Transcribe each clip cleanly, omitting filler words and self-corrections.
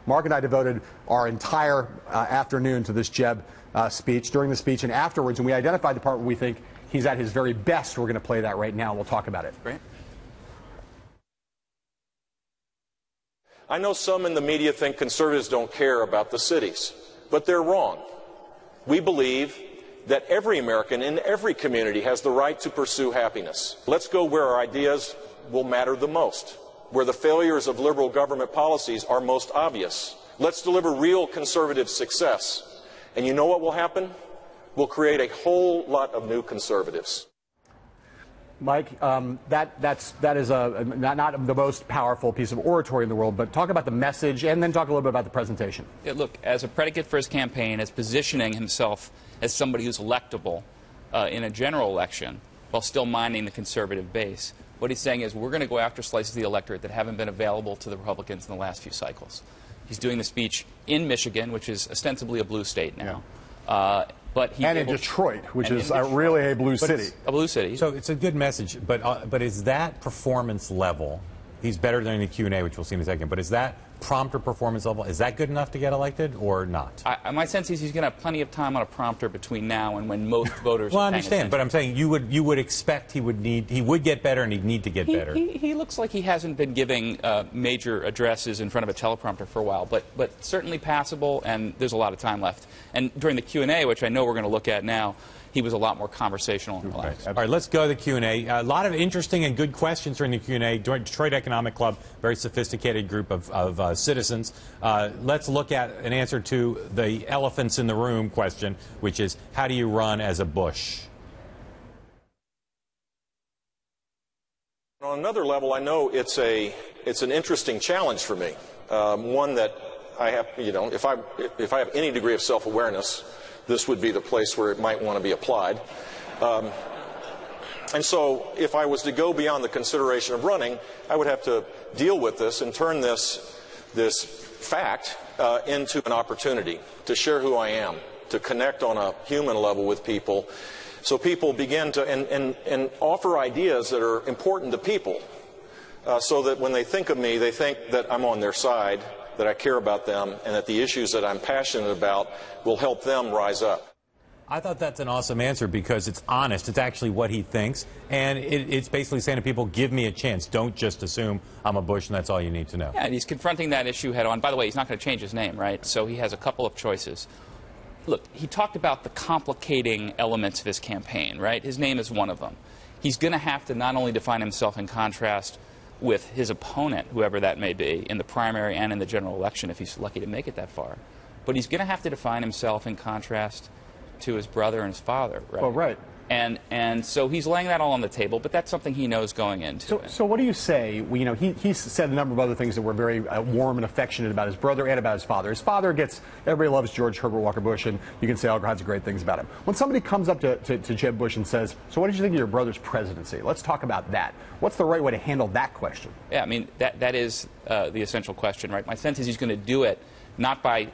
Mark and I devoted our entire afternoon to this Jeb speech, during the speech and afterwards, and we identified the part where we think he's at his very best. We're going to play that right now. We'll talk about it. Great. I know some in the media think conservatives don't care about the cities, but they're wrong. We believe that every American in every community has the right to pursue happiness. Let's go where our ideas will matter the most, where the failures of liberal government policies are most obvious. Let's deliver real conservative success. And you know what will happen? We'll create a whole lot of new conservatives. Mike, that is not the most powerful piece of oratory in the world, but talk about the message and then talk a little bit about the presentation. Yeah, look, as a predicate for his campaign, as positioning himself as somebody who's electable in a general election while still minding the conservative base, what he's saying is we're going to go after slices of the electorate that haven't been available to the Republicans in the last few cycles. He's doing the speech in Michigan, which is ostensibly a blue state now. Yeah. But and in Detroit, which is really a blue city. A blue city. So it's a good message, but is that performance level, he's better than the Q&A, which we'll see in a second, but is that prompter performance level, is that good enough to get elected or not? My sense is he's going to have plenty of time on a prompter between now and when most voters well, are I understand, but I'm saying you would expect he would get better and he'd need to get better. He looks like he hasn't been giving major addresses in front of a teleprompter for a while, but certainly passable, and there's a lot of time left. And during the Q&A, which I know we're going to look at now, he was a lot more conversational and relaxed. All right, let's go to the Q&A. A lot of interesting and good questions during the Q&A. Detroit Economic Club, very sophisticated group of citizens. Let's look at an answer to the elephants in the room question, which is, how do you run as a Bush? On another level, I know it's an interesting challenge for me, one that I have, if I have any degree of self-awareness, this would be the place where it might want to be applied. And so if I was to go beyond the consideration of running, I would have to deal with this and turn this fact into an opportunity to share who I am, to connect on a human level with people, so people begin to and offer ideas that are important to people, so that when they think of me, they think that I'm on their side, that I care about them, and that the issues that I'm passionate about will help them rise up. I thought that's an awesome answer because it's honest. It's actually what he thinks, and it's basically saying to people, give me a chance. Don't just assume I'm a Bush and that's all you need to know. Yeah, and he's confronting that issue head on. By the way, he's not going to change his name, right? So he has a couple of choices. Look, he talked about the complicating elements of his campaign, right? His name is one of them. He's going to have to not only define himself in contrast with his opponent, whoever that may be, in the primary and in the general election, if he's lucky to make it that far. But he's going to have to define himself in contrast to his brother and his father, right? Well, right. And so he's laying that all on the table, but that's something he knows going into it. So what do you say? Well, he's said a number of other things that were very warm and affectionate about his brother and about his father. His father everybody loves George Herbert Walker Bush, and you can say all kinds of great things about him. When somebody comes up to Jeb Bush and says, so what did you think of your brother's presidency? Let's talk about that. What's the right way to handle that question? Yeah, I mean, that is the essential question, right? My sense is he's going to do it not by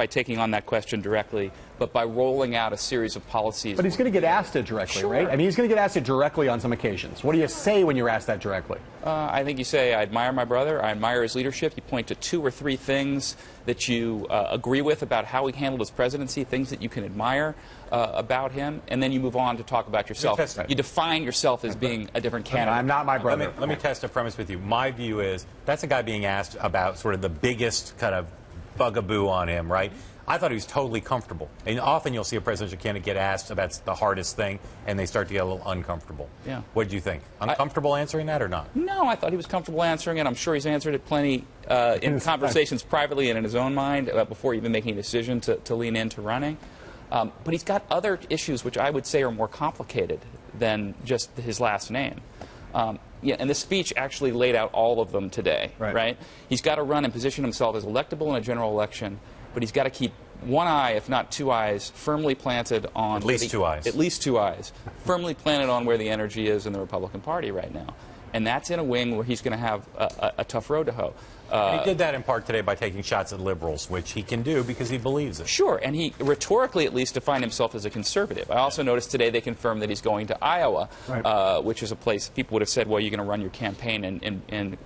taking on that question directly, but by rolling out a series of policies. But he's going to get asked it directly, sure. Right? I mean, he's going to get asked it directly on some occasions. What do you say when you're asked that directly? I think you say, I admire my brother, I admire his leadership. You point to 2 or 3 things that you agree with about how he handled his presidency, things that you can admire about him, and then you move on to talk about yourself. You define yourself as being a different candidate. I'm not my brother. Let me test a premise with you. My view is that's a guy being asked about sort of the biggest kind of bugaboo on him, right? I thought he was totally comfortable. And often you'll see a presidential candidate get asked about the hardest thing, and they start to get a little uncomfortable. Yeah. What did you think? Uncomfortable answering that or not? No, I thought he was comfortable answering it. I'm sure he's answered it plenty in conversations privately and in his own mind before even making a decision to lean into running. But he's got other issues which I would say are more complicated than just his last name. Yeah, and the speech actually laid out all of them today, right? He's got to run and position himself as electable in a general election, but he's got to keep one eye, if not 2 eyes, firmly planted on... At least 2 eyes. At least 2 eyes. Firmly planted on where the energy is in the Republican Party right now. And that's in a wing where he's going to have a tough road to hoe. He did that in part today by taking shots at liberals, which he can do because he believes it. Sure, and he rhetorically at least defined himself as a conservative. I also noticed today they confirmed that he's going to Iowa, which is a place people would have said, well, you're going to run your campaign in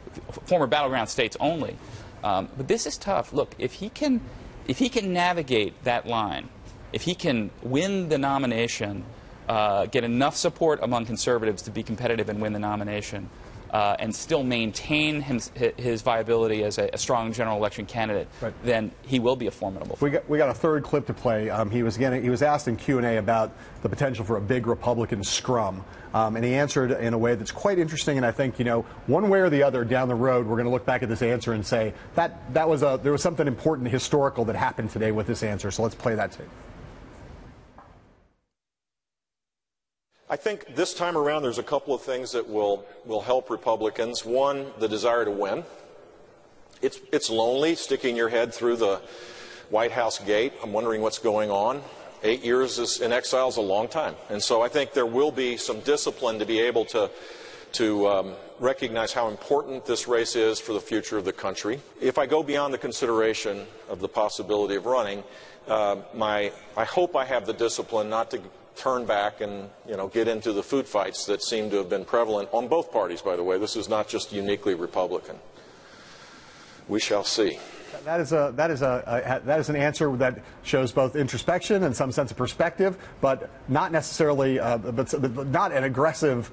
former battleground states only. But this is tough. Look, if he can navigate that line, if he can win the nomination, get enough support among conservatives to be competitive and win the nomination, and still maintain his viability as a strong general election candidate, right, then he will be a formidable force. We got a third clip to play. He was asked in Q&A about the potential for a big Republican scrum, and he answered in a way that's quite interesting. And I think, one way or the other down the road, we're going to look back at this answer and say that there was something important historical that happened today with this answer. So let's play that tape. I think this time around there's a couple of things that will help Republicans. One, the desire to win. It's lonely sticking your head through the White House gate. I'm wondering what's going on. 8 years in exile is a long time. And so I think there will be some discipline to be able to recognize how important this race is for the future of the country. If I go beyond the consideration of the possibility of running, I hope I have the discipline not to turn back and get into the food fights that seem to have been prevalent on both parties, by the way. This is not just uniquely Republican. We shall see. That is an answer that shows both introspection and some sense of perspective, but not necessarily, but not an aggressive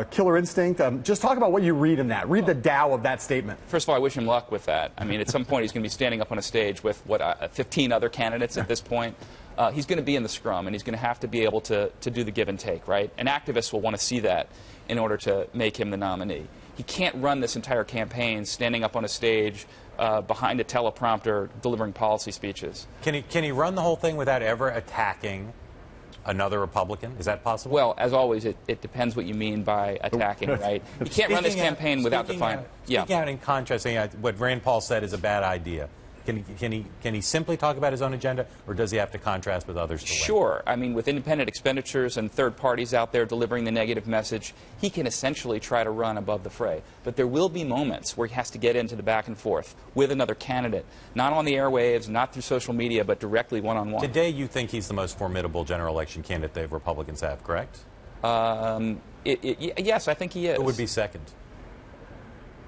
killer instinct. Just talk about what you read in that. Read the Dow of that statement. First of all, I wish him luck with that. I mean, at some point he's going to be standing up on a stage with 15 other candidates at this point. He's going to be in the scrum, and he's going to have to be able to do the give and take, right? And activists will want to see that in order to make him the nominee. He can't run this entire campaign standing up on a stage behind a teleprompter delivering policy speeches. Can he run the whole thing without ever attacking another Republican? Is that possible? Well, as always, it depends what you mean by attacking, right? You can't run this campaign without defining. Speaking out in contrast, saying what Rand Paul said is a bad idea. Can he simply talk about his own agenda, or does he have to contrast with others to win? Sure. I mean, with independent expenditures and third parties out there delivering the negative message, he can essentially try to run above the fray. But there will be moments where he has to get into the back and forth with another candidate, not on the airwaves, not through social media, but directly one-on-one. Today, you think he's the most formidable general election candidate the Republicans have, correct? Yes, I think he is. Who would be second?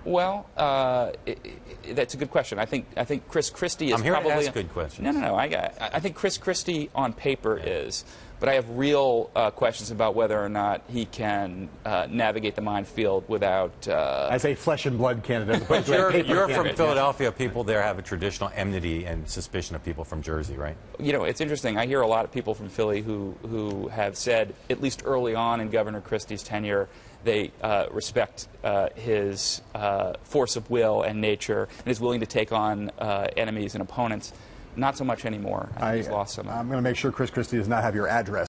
Well, that's a good question. I think Chris Christie is I'm here probably... to ask good questions. No. I think Chris Christie on paper is, but I have real questions about whether or not he can navigate the minefield without... As a flesh and blood candidate. You're from Philadelphia. People there have a traditional enmity and suspicion of people from Jersey, right? It's interesting. I hear a lot of people from Philly who have said, at least early on in Governor Christie's tenure, they respect his force of will and nature and is willing to take on enemies and opponents. Not so much anymore. He's lost some. I'm going to make sure Chris Christie does not have your address.